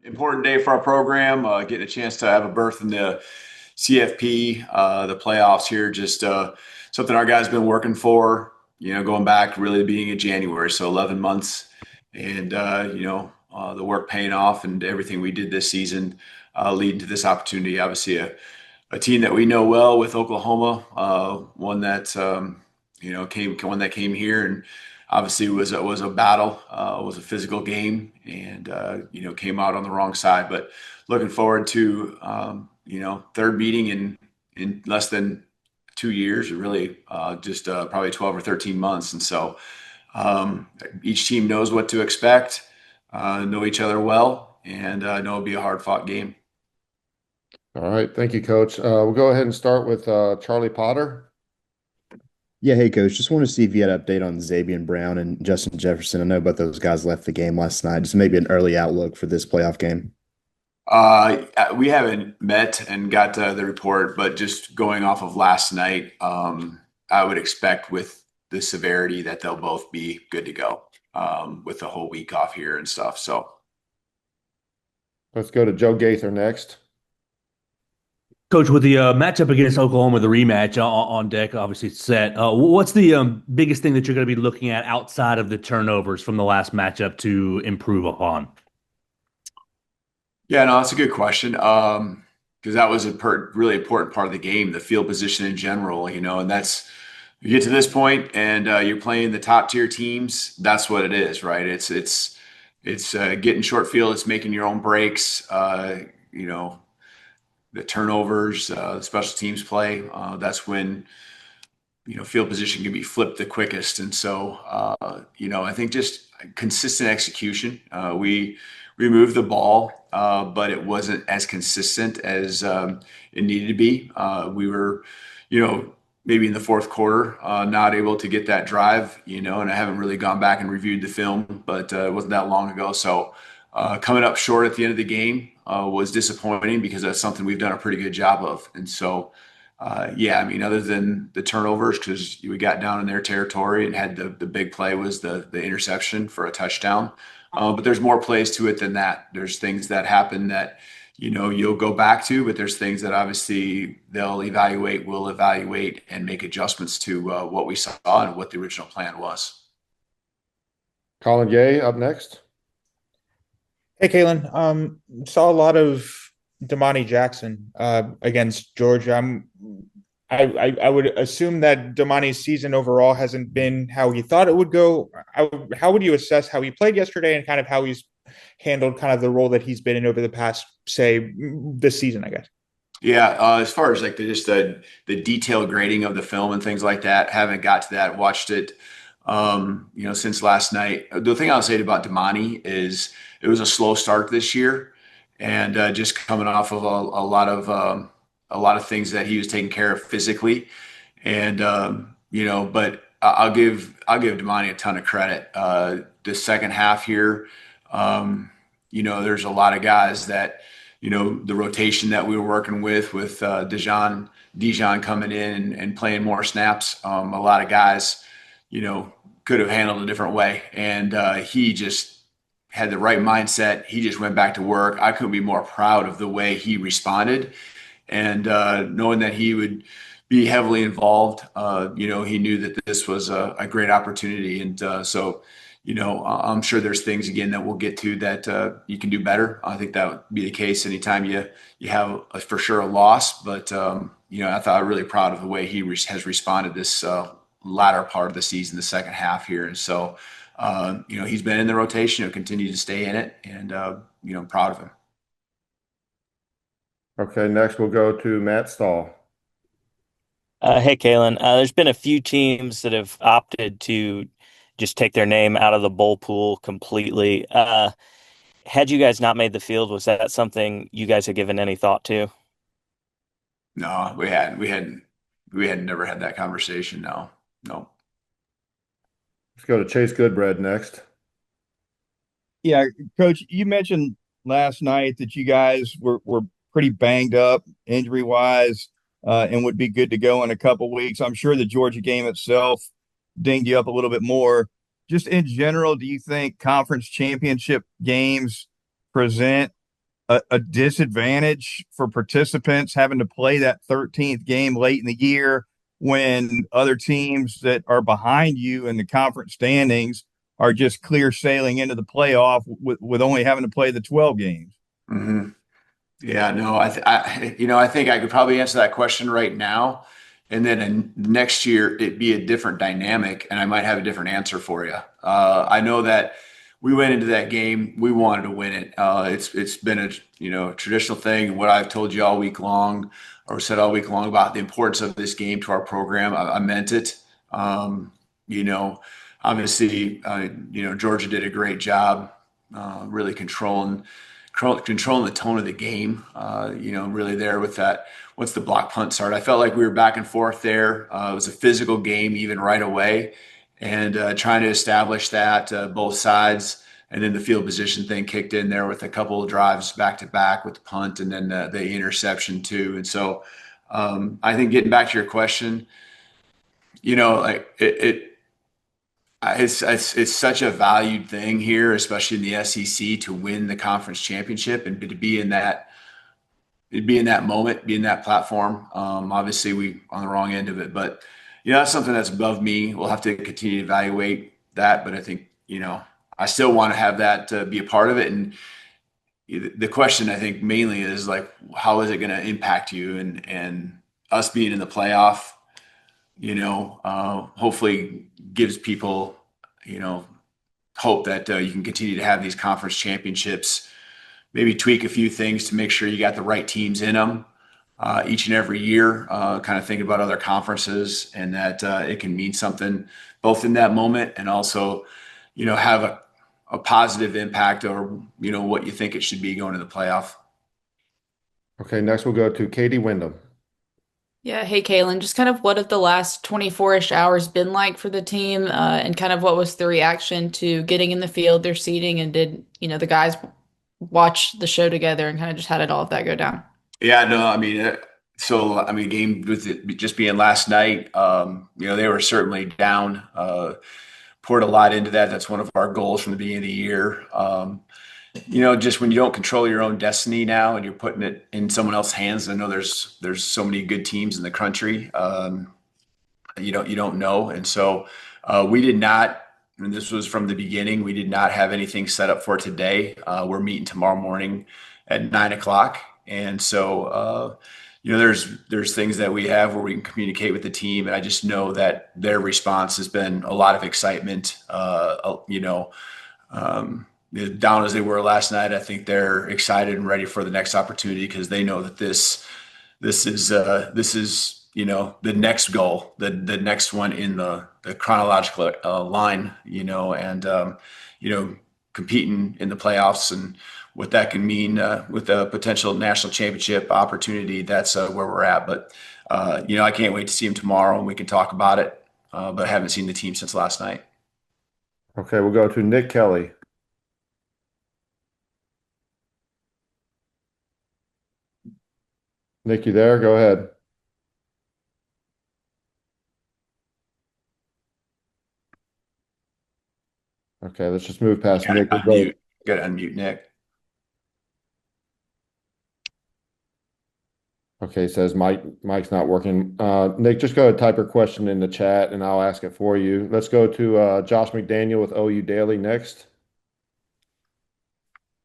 Important day for our program. Getting a chance to have a berth in the CFP, the playoffs here. Just something our guys been working for. Going back really the beginning of January, so 11 months, and the work paying off and everything we did this season leading to this opportunity. Obviously, a team that we know well with Oklahoma, one that came here and obviously was a battle, was a physical game, and came out on the wrong side. But looking forward to third meeting in less than 2 years, or really just probably 12 or 13 months, and so each team knows what to expect, know each other well, and know it'll be a hard fought game. All right. Thank you, Coach. We'll go ahead and start with Charlie Potter. Yeah, hey coach. Just want to see if you had an update on Xavier Brown and Justin Jefferson. I know both those guys left the game last night. Just maybe an early outlook for this playoff game. We haven't met and got the report, but just going off of last night, I would expect with the severity that they'll both be good to go with the whole week off here and stuff. So, Let's go to Joe Gaither next. Coach, with the matchup against Oklahoma, the rematch on deck, obviously it's set. What's the biggest thing that you're going to be looking at outside of the turnovers from the last matchup to improve upon? yeah, no, that's a good question. Because that was a really important part of the game, the field position in general, and that's you get to this point and you're playing the top tier teams. That's what it is, right? It's getting short field. It's making your own breaks. The turnovers, the special teams play. That's when field position can be flipped the quickest. And so I think just consistent execution. We moved the ball, but it wasn't as consistent as it needed to be. We were, maybe in the fourth quarter, not able to get that drive. And I haven't really gone back and reviewed the film, but it wasn't that long ago. So coming up short at the end of the game was disappointing because that's something we've done a pretty good job of. And so, yeah, I mean, other than the turnovers, because we got down in their territory and had the big play was the interception for a touchdown. But there's more plays to it than that. There's things that happen that, you'll go back to, but there's things that obviously we'll evaluate and make adjustments to what we saw and what the original plan was. Colin Gay up next. Hey, Kalen. Saw a lot of Damani Jackson against Georgia. I would assume that Damani's season overall hasn't been how he thought it would go. How would you assess how he played yesterday and kind of how he's handled kind of the role that he's been in over the past, say, this season, I guess? Yeah, as far as like the detailed grading of the film and things like that, haven't got to that. Watched it, since last night. The thing I'll say about Damani is it was a slow start this year, and just coming off of a lot of things that he was taking care of physically, and but I'll give Damani a ton of credit. The second half here, there's a lot of guys that the rotation that we were working with Dijon coming in and playing more snaps. A lot of guys, could have handled a different way, and he just had the right mindset. He just went back to work. I couldn't be more proud of the way he responded, and knowing that he would be heavily involved. He knew that this was a great opportunity, and so I'm sure there's things again that we'll get to that you can do better. I think that would be the case anytime you have for sure a loss, but I thought I'm really proud of the way he has responded this latter part of the season, the second half here, and so he's been in the rotation. He'll continue to stay in it, and I'm proud of him. Okay, next we'll go to Matt Stahl. Hey, Kalen. There's been a few teams that have opted to just take their name out of the bowl pool completely. Had you guys not made the field, was that something you guys had given any thought to? No, we had never had that conversation. No, no. Let's go to Chase Goodbread next. Yeah, Coach, you mentioned last night that you guys were pretty banged up injury wise, and would be good to go in a couple weeks. I'm sure the Georgia game itself dinged you up a little bit more. Just in general, do you think conference championship games present a disadvantage for participants having to play that 13th game late in the year when other teams that are behind you in the conference standings are just clear sailing into the playoff with only having to play the 12 games? Hmm. Yeah, no, I think I could probably answer that question right now, and then next year it'd be a different dynamic, and I might have a different answer for you. I know that we went into that game, we wanted to win it. It's been a traditional thing. What I've told you all week long, or said all week long about the importance of this game to our program, I meant it. You know, obviously, Georgia did a great job, really controlling the tone of the game. Really there with that. Once the block punt started, I felt like we were back and forth there. It was a physical game even right away, and trying to establish that both sides. And then the field position thing kicked in there with a couple of drives back to back with the punt and then the interception too. And so I think getting back to your question, like it's such a valued thing here, especially in the SEC, to win the conference championship and to be in that moment, be in that platform. Obviously, we on the wrong end of it, but that's something that's above me. We'll have to continue to evaluate that, but I think I still want to have that be a part of it. And the question I think mainly is like, how is it going to impact you and us being in the playoff? Hopefully gives people, hope that you can continue to have these conference championships, maybe tweak a few things to make sure you got the right teams in them each and every year, kind of think about other conferences and that it can mean something both in that moment and also, have a positive impact or, what you think it should be going to the playoff. Okay, next we'll go to Katie Wyndham. Yeah, hey Kalen, just kind of what have the last 24-ish hours been like for the team, and kind of what was the reaction to getting in the field, their seating, and did, the guys watch the show together and kind of just how did all of that go down? Yeah, no, I mean, game with it just being last night, they were certainly down, poured a lot into that. That's one of our goals from the beginning of the year. Just when you don't control your own destiny now and you're putting it in someone else's hands. I know there's so many good teams in the country. You don't know, and so we did not. And this was from the beginning. We did not have anything set up for today. We're meeting tomorrow morning at 9 o'clock, and so there's things that we have where we can communicate with the team, and I just know that their response has been a lot of excitement. As down as they were last night, I think they're excited and ready for the next opportunity because they know that this is the next goal, the next one in the chronological line, and competing in the playoffs and what that can mean with a potential national championship opportunity. That's where we're at. But I can't wait to see them tomorrow and we can talk about it. But I haven't seen the team since last night. Okay, we'll go to Nick Kelly. Nick, you there? Go ahead. Okay, let's just move past Nick. Got to unmute Nick. Okay, it says Mike's not working. Nick, just go ahead and type your question in the chat and I'll ask it for you. Let's go to Josh McDaniel with OU Daily next.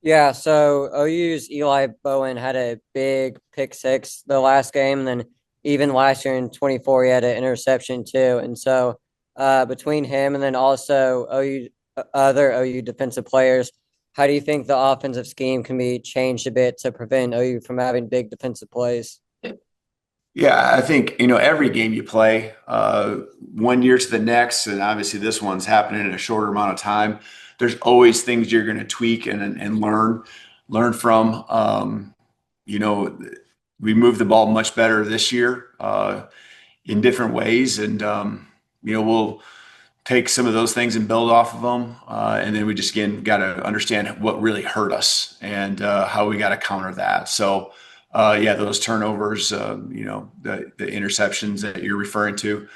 Yeah, so OU's Eli Bowen had a big pick six the last game, and then even last year in 24, he had an interception too. And so between him and then also other OU defensive players, how do you think the offensive scheme can be changed a bit to prevent OU from having big defensive plays? Yeah, I think, every game you play, 1 year to the next, and obviously this one's happening in a shorter amount of time. There's always things you're going to tweak and learn from. We moved the ball much better this year in different ways, and we'll take some of those things and build off of them, and then we just again got to understand what really hurt us and how we got to counter that. So. Those turnovers, the interceptions that you're referring to,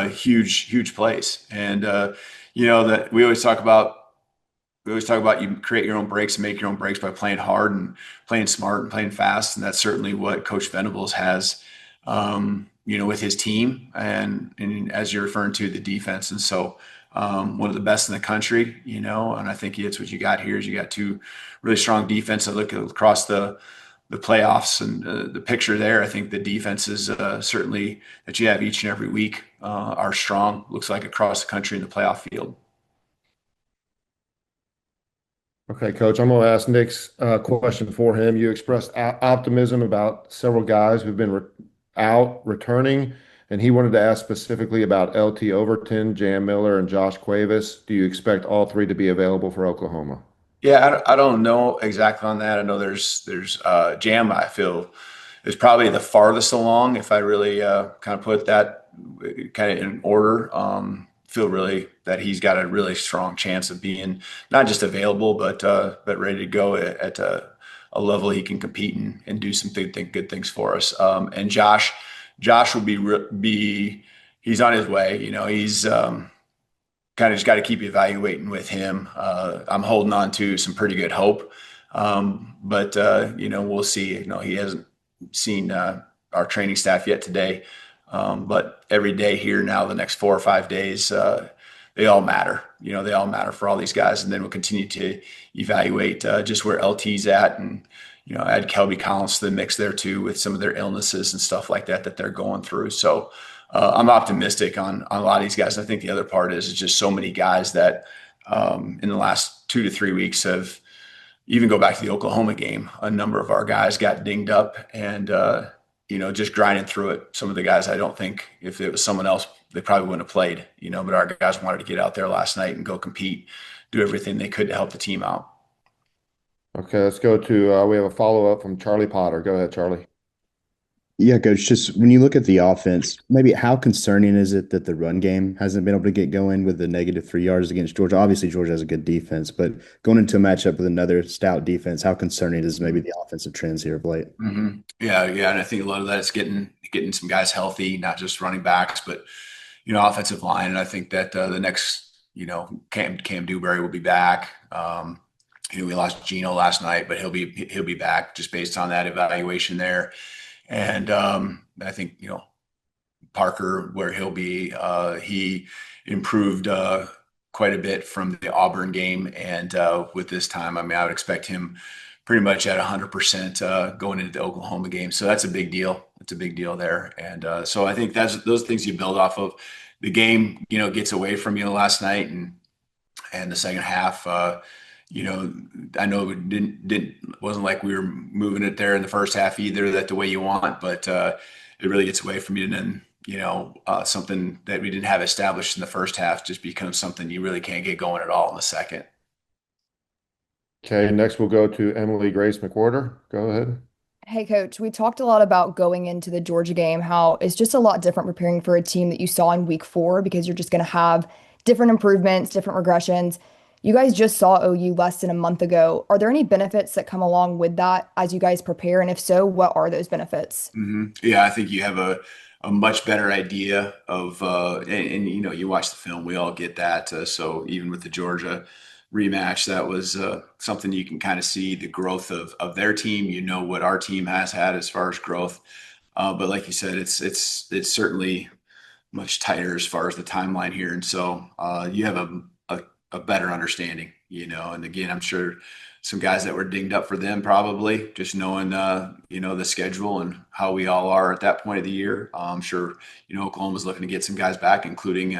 huge plays. And, that we always talk about we always talk about you create your own breaks and make your own breaks by playing hard and playing smart and playing fast. And that's certainly what Coach Venables has, with his team and as you're referring to, the defense. And so one of the best in the country, and I think it's what you got here is you got two really strong defense. I look across the playoffs and the picture there. I think the defenses certainly that you have each and every week are strong. Looks like across the country in the playoff field. Okay, Coach, I'm going to ask Nick's question for him. You expressed optimism about several guys who've been out returning, and he wanted to ask specifically about LT Overton, Jam Miller, and Josh Cuevas. Do you expect all three to be available for Oklahoma? Yeah, I don't know exactly on that. I know there's Jam, I feel, is probably the farthest along. If I really kind of put that kind of in order, feel really that he's got a really strong chance of being not just available, but ready to go at a level he can compete and do some good things for us. And Josh will be he's on his way. He's kind of just got to keep evaluating with him. I'm holding on to some pretty good hope, but we'll see. He hasn't seen our training staff yet today, but every day here now, the next 4 or 5 days, they all matter. They all matter for all these guys, and then we'll continue to evaluate just where LT's at, and add Kelby Collins to the mix there too with some of their illnesses and stuff like that they're going through. So. I'm optimistic on a lot of these guys. I think the other part is just so many guys that in the last 2 to 3 weeks have even go back to the Oklahoma game. A number of our guys got dinged up and, just grinding through it. Some of the guys, I don't think if it was someone else, they probably wouldn't have played, but our guys wanted to get out there last night and go compete, do everything they could to help the team out. Okay, let's go to, we have a follow-up from Charlie Potter. Go ahead, Charlie. Yeah, Coach, just when you look at the offense, maybe how concerning is it that the run game hasn't been able to get going with the -3 yards against Georgia? Obviously, Georgia has a good defense, but going into a matchup with another stout defense, how concerning is maybe the offensive trends here of late? Mm-hmm. Yeah, and I think a lot of that is getting some guys healthy, not just running backs, but offensive line. And I think that the next, Cam Dewberry will be back. We lost Gino last night, but he'll be back just based on that evaluation there. And I think, Parker, where he'll be, he improved quite a bit from the Auburn game. And with this time, I mean, I would expect him pretty much at 100% going into the Oklahoma game. So that's a big deal. It's a big deal there. And so I think those things you build off of. The game, gets away from you last night and the second half, I know it wasn't like we were moving it there in the first half either, that the way you want, but it really gets away from you. And then, something that we didn't have established in the first half just becomes something you really can't get going at all in the second. Okay, next we'll go to Emily Grace McWhorter. Go ahead. Hey, Coach, we talked a lot about going into the Georgia game, how it's just a lot different preparing for a team that you saw in week 4 because you're just going to have different improvements, different regressions. You guys just saw OU less than a month ago. Are there any benefits that come along with that as you guys prepare? And if so, what are those benefits? Mm-hmm. Yeah, I think you have a much better idea of, and you watch the film, we all get that. So even with the Georgia rematch, that was something you can kind of see the growth of their team. What our team has had as far as growth. But like you said, it's certainly much tighter as far as the timeline here. And so you have a better understanding, and again, I'm sure some guys that were dinged up for them, probably just knowing, the schedule and how we all are at that point of the year. I'm sure, Oklahoma's looking to get some guys back, including,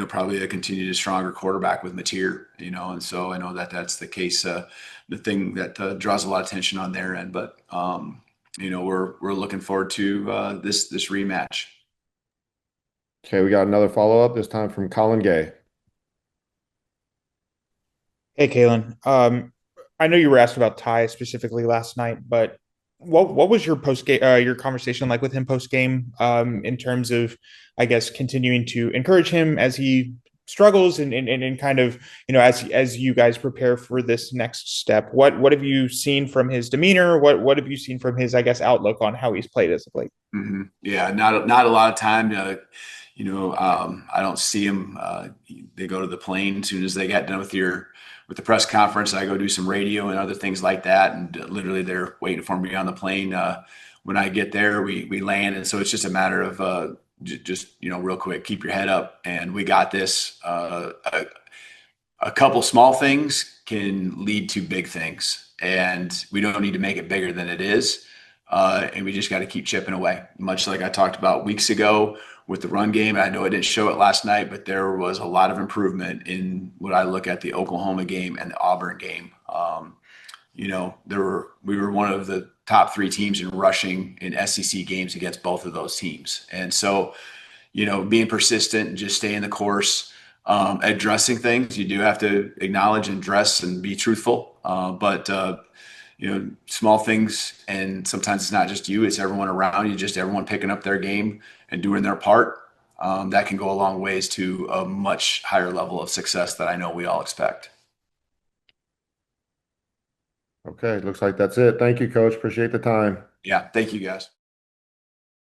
probably a continued stronger quarterback with Mateer, and so I know that that's the case, the thing that draws a lot of attention on their end, but, we're looking forward to this rematch. Okay, we got another follow-up, this time from Colin Gay. Hey, Kalen. I know you were asked about Ty specifically last night, but what was your post game, your conversation like with him post game, in terms of, I guess, continuing to encourage him as he struggles and kind of, as you guys prepare for this next step? What have you seen from his demeanor? What have you seen from his, I guess, outlook on how he's played as of late? Mm-hmm. Yeah, not a lot of time to. I don't see him. They go to the plane as soon as they got done with with the press conference, I go do some radio and other things like that. And literally they're waiting for me on the plane. When I get there, we land. And so it's just a matter of just, real quick, keep your head up and we got this. A couple small things can lead to big things, and we don't need to make it bigger than it is. And we just got to keep chipping away, much like I talked about weeks ago with the run game. I know I didn't show it last night, but there was a lot of improvement in what I look at the Oklahoma game and the Auburn game. We were one of the top 3 teams in rushing in SEC games against both of those teams. And so, being persistent and just staying the course, addressing things. You do have to acknowledge and address and be truthful. But small things, and sometimes it's not just you, it's everyone around you, just everyone picking up their game and doing their part. That can go a long ways to a much higher level of success that I know we all expect. Okay, looks like that's it. Thank you, Coach. Appreciate the time. Yeah, thank you guys.